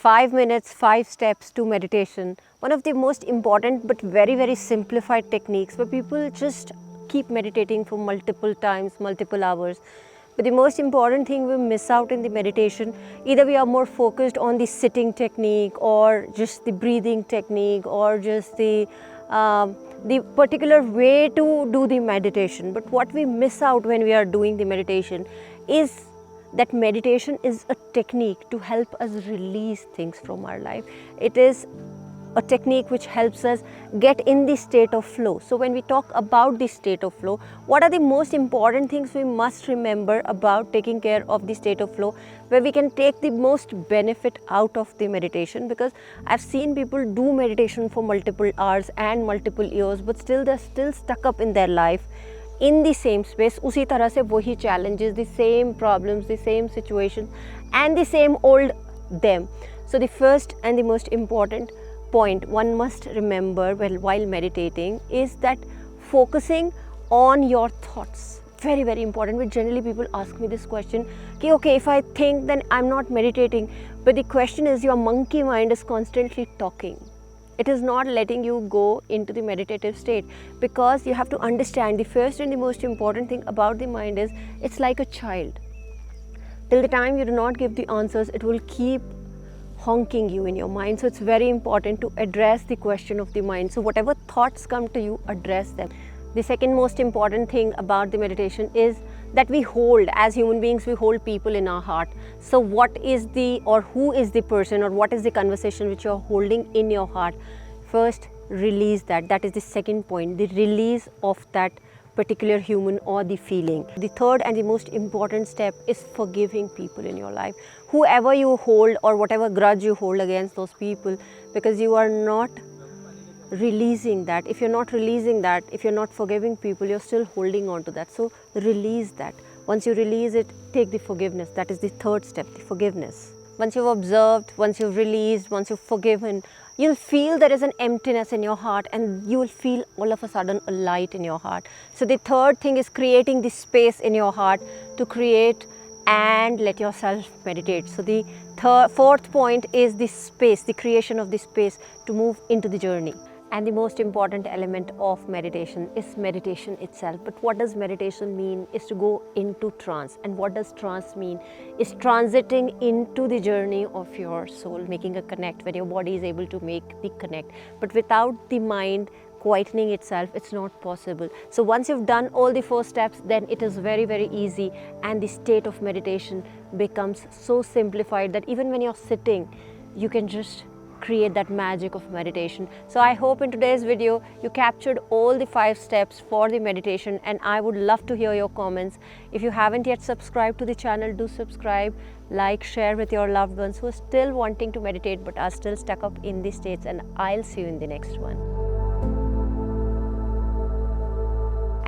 5 minutes, 5 steps to meditation. One of the most important but very, very simplified techniques where people just keep meditating for multiple times, multiple hours. But the most important thing we miss out in the meditation, either we are more focused on the sitting technique or just the breathing technique or just the particular way to do the meditation. But what we miss out when we are doing the meditation is that meditation is a technique to help us release things from our life. It is a technique which helps us get in the state of flow. So when we talk about the state of flow, what are the most important things we must remember about taking care of the state of flow, where we can take the most benefit out of the meditation? Because I've seen people do meditation for multiple hours and multiple years, but still they're still stuck up in their life in the same space, उसी तरह से वही challenges, the same problems, the same situations and the same old them. So the first and the most important point one must remember while meditating is that focusing on your thoughts. Very, very important. But generally people ask me this question, okay, if I think then I'm not meditating. But the question is, your monkey mind is constantly talking. It is not letting you go into the meditative state, because you have to understand the first and the most important thing about the mind is it's like a child. Till the time you do not give the answers, it will keep honking you in your mind. So it's very important to address the question of the mind. So whatever thoughts come to you, address them. The second most important thing about the meditation is that we hold, as human beings, we hold people in our heart. So what is the, or who is the person, or what is the conversation which you're holding in your heart? First, release that. That is the second point, the release of that particular human or the feeling. The third and the most important step is forgiving people in your life. Whoever you hold or whatever grudge you hold against those people, because you are not releasing that. If you're not releasing that, if you're not forgiving people, you're still holding on to that. So release that. Once you release it, take the forgiveness. That is the third step, the forgiveness. Once you've observed, once you've released, once you've forgiven, you'll feel there is an emptiness in your heart, and you will feel all of a sudden a light in your heart. So the third thing is creating the space in your heart to create and let yourself meditate. So the fourth point is the space, the creation of the space to move into the journey. And the most important element of meditation is meditation itself. But what does meditation mean? Is to go into trance. And what does trance mean? Is transiting into the journey of your soul, making a connect, when your body is able to make the connect. But without the mind quietening itself, it's not possible. So once you've done all the 4 steps, then it is very, very easy, and the state of meditation becomes so simplified that even when you're sitting, you can just create that magic of meditation. So I hope in today's video you captured all the 5 steps for the meditation, and I would love to hear your comments. If you haven't yet subscribed to the channel, do subscribe, like, share with your loved ones who are still wanting to meditate but are still stuck up in these states, and I'll see you in the next one.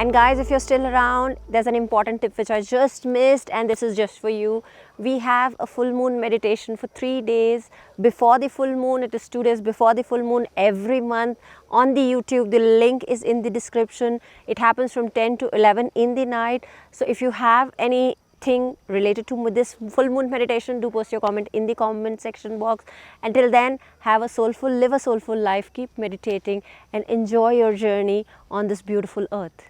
And guys, if you're still around, there's an important tip which I just missed, and this is just for you. We have a full moon meditation for 3 days before the full moon. It is 2 days before the full moon every month on the YouTube. The link is in the description. It happens from 10 to 11 in the night. So if you have anything related to this full moon meditation, do post your comment in the comment section box. Until then, have a soulful, live a soulful life, keep meditating and enjoy your journey on this beautiful earth.